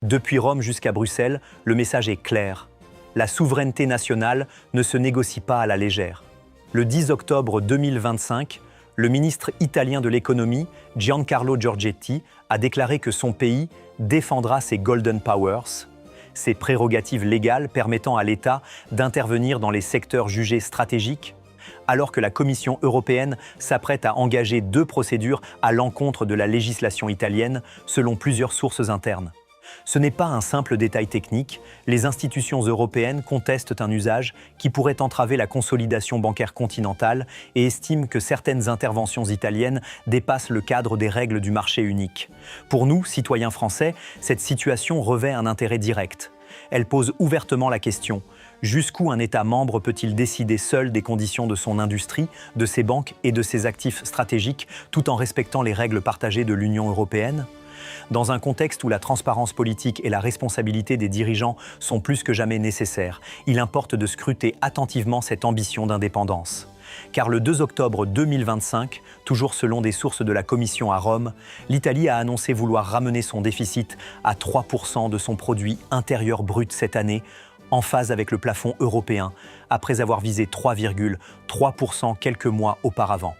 Depuis Rome jusqu'à Bruxelles, le message est clair. La souveraineté nationale ne se négocie pas à la légère. Le 10 octobre 2025, le ministre italien de l'économie, Giancarlo Giorgetti, a déclaré que son pays défendra ses Golden Powers, ses prérogatives légales permettant à l'État d'intervenir dans les secteurs jugés stratégiques, alors que la Commission européenne s'apprête à engager 2 procédures à l'encontre de la législation italienne, selon plusieurs sources internes. Ce n'est pas un simple détail technique, les institutions européennes contestent un usage qui pourrait entraver la consolidation bancaire continentale et estiment que certaines interventions italiennes dépassent le cadre des règles du marché unique. Pour nous, citoyens français, cette situation revêt un intérêt direct. Elle pose ouvertement la question: jusqu'où un État membre peut-il décider seul des conditions de son industrie, de ses banques et de ses actifs stratégiques, tout en respectant les règles partagées de l'Union européenne ? Dans un contexte où la transparence politique et la responsabilité des dirigeants sont plus que jamais nécessaires, il importe de scruter attentivement cette ambition d'indépendance. Car le 2 octobre 2025, toujours selon des sources de la Commission à Rome, l'Italie a annoncé vouloir ramener son déficit à 3% de son produit intérieur brut cette année, en phase avec le plafond européen, après avoir visé 3,3% quelques mois auparavant.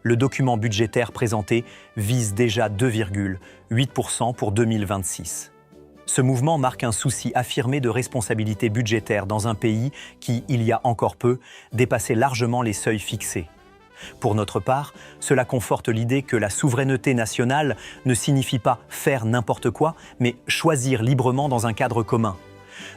Le document budgétaire présenté vise déjà 2,8% pour 2026. Ce mouvement marque un souci affirmé de responsabilité budgétaire dans un pays qui, il y a encore peu, dépassait largement les seuils fixés. Pour notre part, cela conforte l'idée que la souveraineté nationale ne signifie pas faire n'importe quoi, mais choisir librement dans un cadre commun.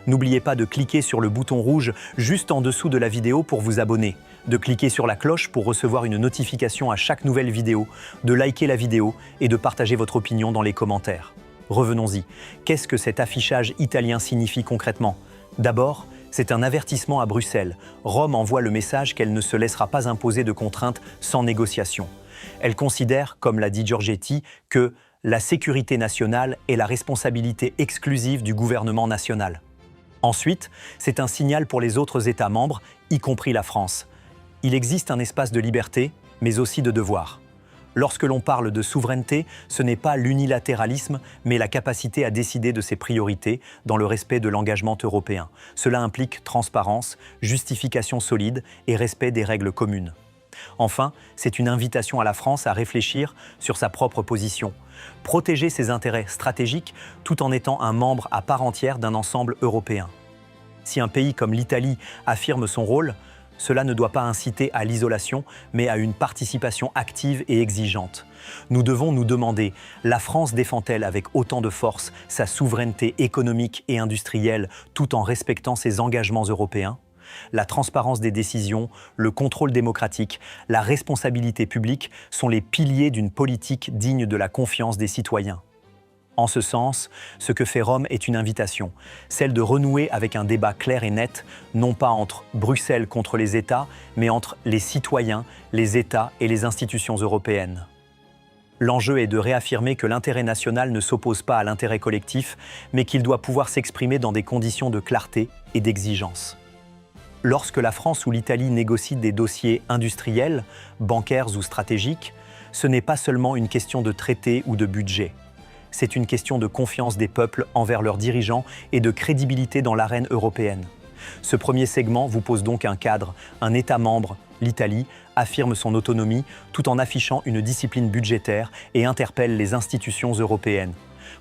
N'oubliez pas de cliquer sur le bouton rouge juste en dessous de la vidéo pour vous abonner, de cliquer sur la cloche pour recevoir une notification à chaque nouvelle vidéo, de liker la vidéo et de partager votre opinion dans les commentaires. Revenons-y. Qu'est-ce que cet affichage italien signifie concrètement ? D'abord, c'est un avertissement à Bruxelles. Rome envoie le message qu'elle ne se laissera pas imposer de contraintes sans négociation. Elle considère, comme l'a dit Giorgetti, que la sécurité nationale est la responsabilité exclusive du gouvernement national. Ensuite, c'est un signal pour les autres États membres, y compris la France. Il existe un espace de liberté, mais aussi de devoir. Lorsque l'on parle de souveraineté, ce n'est pas l'unilatéralisme, mais la capacité à décider de ses priorités dans le respect de l'engagement européen. Cela implique transparence, justification solide et respect des règles communes. Enfin, c'est une invitation à la France à réfléchir sur sa propre position. Protéger ses intérêts stratégiques tout en étant un membre à part entière d'un ensemble européen. Si un pays comme l'Italie affirme son rôle, cela ne doit pas inciter à l'isolation, mais à une participation active et exigeante. Nous devons nous demander, la France défend-elle avec autant de force sa souveraineté économique et industrielle tout en respectant ses engagements européens ? La transparence des décisions, le contrôle démocratique, la responsabilité publique sont les piliers d'une politique digne de la confiance des citoyens. En ce sens, ce que fait Rome est une invitation, celle de renouer avec un débat clair et net, non pas entre Bruxelles contre les États, mais entre les citoyens, les États et les institutions européennes. L'enjeu est de réaffirmer que l'intérêt national ne s'oppose pas à l'intérêt collectif, mais qu'il doit pouvoir s'exprimer dans des conditions de clarté et d'exigence. Lorsque la France ou l'Italie négocient des dossiers industriels, bancaires ou stratégiques, ce n'est pas seulement une question de traité ou de budget. C'est une question de confiance des peuples envers leurs dirigeants et de crédibilité dans l'arène européenne. Ce premier segment vous pose donc un cadre. Un État membre, l'Italie, affirme son autonomie tout en affichant une discipline budgétaire et interpelle les institutions européennes.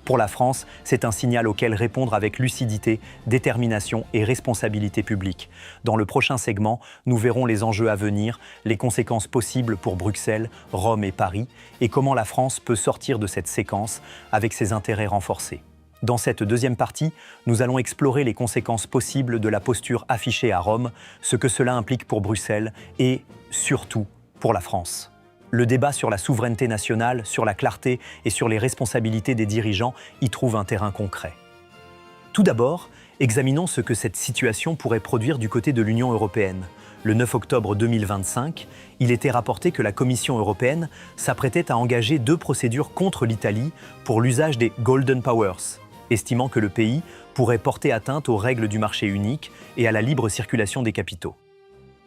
Pour la France, c'est un signal auquel répondre avec lucidité, détermination et responsabilité publique. Dans le prochain segment, nous verrons les enjeux à venir, les conséquences possibles pour Bruxelles, Rome et Paris, et comment la France peut sortir de cette séquence avec ses intérêts renforcés. Dans cette deuxième partie, nous allons explorer les conséquences possibles de la posture affichée à Rome, ce que cela implique pour Bruxelles et, surtout, pour la France. Le débat sur la souveraineté nationale, sur la clarté et sur les responsabilités des dirigeants y trouve un terrain concret. Tout d'abord, examinons ce que cette situation pourrait produire du côté de l'Union européenne. Le 9 octobre 2025, il était rapporté que la Commission européenne s'apprêtait à engager 2 procédures contre l'Italie pour l'usage des Golden Powers, estimant que le pays pourrait porter atteinte aux règles du marché unique et à la libre circulation des capitaux.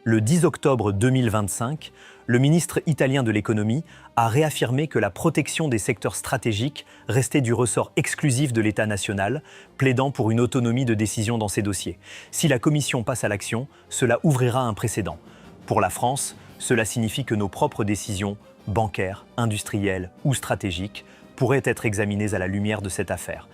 Le 10 octobre 2025, le ministre italien de l'économie a réaffirmé que la protection des secteurs stratégiques restait du ressort exclusif de l'État national, plaidant pour une autonomie de décision dans ces dossiers. Si la Commission passe à l'action, cela ouvrira un précédent. Pour la France, cela signifie que nos propres décisions, bancaires, industrielles ou stratégiques, pourraient être examinées à la lumière de cette affaire.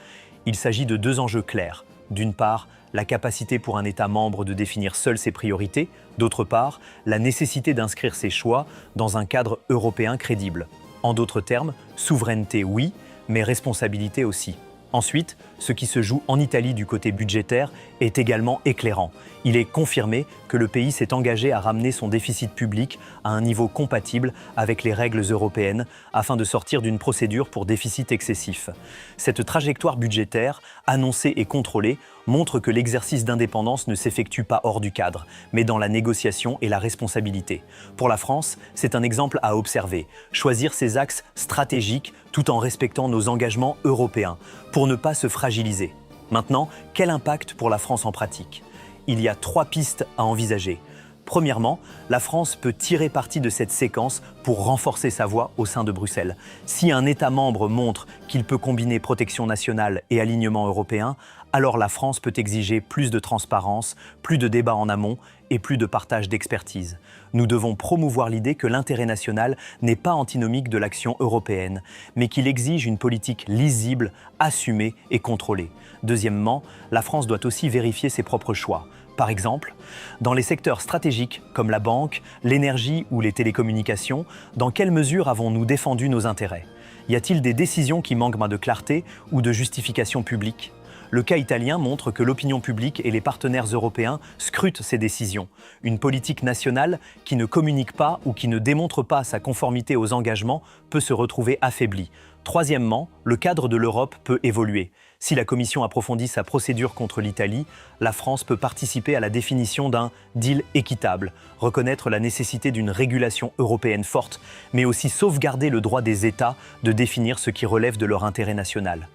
Il s'agit de deux enjeux clairs. D'une part, la capacité pour un État membre de définir seul ses priorités. D'autre part, la nécessité d'inscrire ses choix dans un cadre européen crédible. En d'autres termes, souveraineté oui, mais responsabilité aussi. Ensuite, ce qui se joue en Italie du côté budgétaire est également éclairant. Il est confirmé que le pays s'est engagé à ramener son déficit public à un niveau compatible avec les règles européennes afin de sortir d'une procédure pour déficit excessif. Cette trajectoire budgétaire, annoncée et contrôlée, montre que l'exercice d'indépendance ne s'effectue pas hors du cadre, mais dans la négociation et la responsabilité. Pour la France, c'est un exemple à observer. Choisir ses axes stratégiques tout en respectant nos engagements européens, pour ne pas se fragiliser. Maintenant, quel impact pour la France en pratique ? Il y a 3 pistes à envisager. Premièrement, la France peut tirer parti de cette séquence pour renforcer sa voix au sein de Bruxelles. Si un État membre montre qu'il peut combiner protection nationale et alignement européen, alors la France peut exiger plus de transparence, plus de débats en amont et plus de partage d'expertise. Nous devons promouvoir l'idée que l'intérêt national n'est pas antinomique de l'action européenne, mais qu'il exige une politique lisible, assumée et contrôlée. Deuxièmement, la France doit aussi vérifier ses propres choix. Par exemple, dans les secteurs stratégiques comme la banque, l'énergie ou les télécommunications, dans quelle mesure avons-nous défendu nos intérêts ? Y a-t-il des décisions qui manquent de clarté ou de justification publique ? Le cas italien montre que l'opinion publique et les partenaires européens scrutent ces décisions. Une politique nationale qui ne communique pas ou qui ne démontre pas sa conformité aux engagements peut se retrouver affaiblie. Troisièmement, le cadre de l'Europe peut évoluer. Si la Commission approfondit sa procédure contre l'Italie, la France peut participer à la définition d'un deal équitable, reconnaître la nécessité d'une régulation européenne forte, mais aussi sauvegarder le droit des États de définir ce qui relève de leur intérêt national.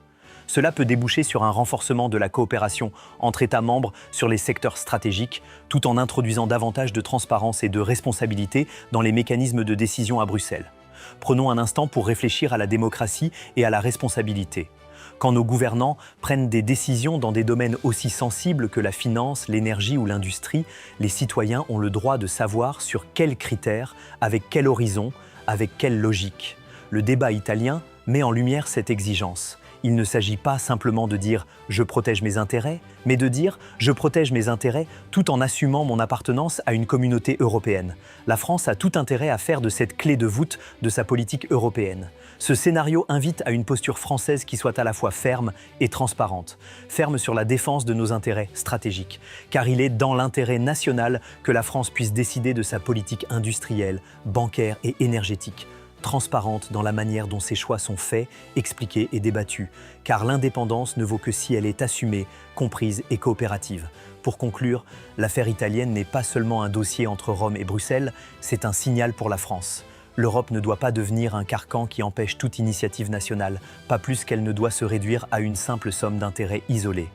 Cela peut déboucher sur un renforcement de la coopération entre États membres sur les secteurs stratégiques, tout en introduisant davantage de transparence et de responsabilité dans les mécanismes de décision à Bruxelles. Prenons un instant pour réfléchir à la démocratie et à la responsabilité. Quand nos gouvernants prennent des décisions dans des domaines aussi sensibles que la finance, l'énergie ou l'industrie, les citoyens ont le droit de savoir sur quels critères, avec quel horizon, avec quelle logique. Le débat italien met en lumière cette exigence. Il ne s'agit pas simplement de dire « je protège mes intérêts », mais de dire « je protège mes intérêts tout en assumant mon appartenance à une communauté européenne ». La France a tout intérêt à faire de cette clé de voûte de sa politique européenne. Ce scénario invite à une posture française qui soit à la fois ferme et transparente. Ferme sur la défense de nos intérêts stratégiques, car il est dans l'intérêt national que la France puisse décider de sa politique industrielle, bancaire et énergétique. Transparente dans la manière dont ses choix sont faits, expliqués et débattus, car l'indépendance ne vaut que si elle est assumée, comprise et coopérative. Pour conclure, l'affaire italienne n'est pas seulement un dossier entre Rome et Bruxelles, c'est un signal pour la France. L'Europe ne doit pas devenir un carcan qui empêche toute initiative nationale, pas plus qu'elle ne doit se réduire à une simple somme d'intérêts isolés.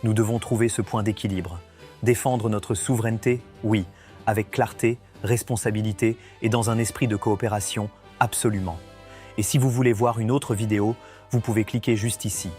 Nous devons trouver ce point d'équilibre. Défendre notre souveraineté, oui, avec clarté, responsabilité et dans un esprit de coopération, absolument. Et si vous voulez voir une autre vidéo, vous pouvez cliquer juste ici.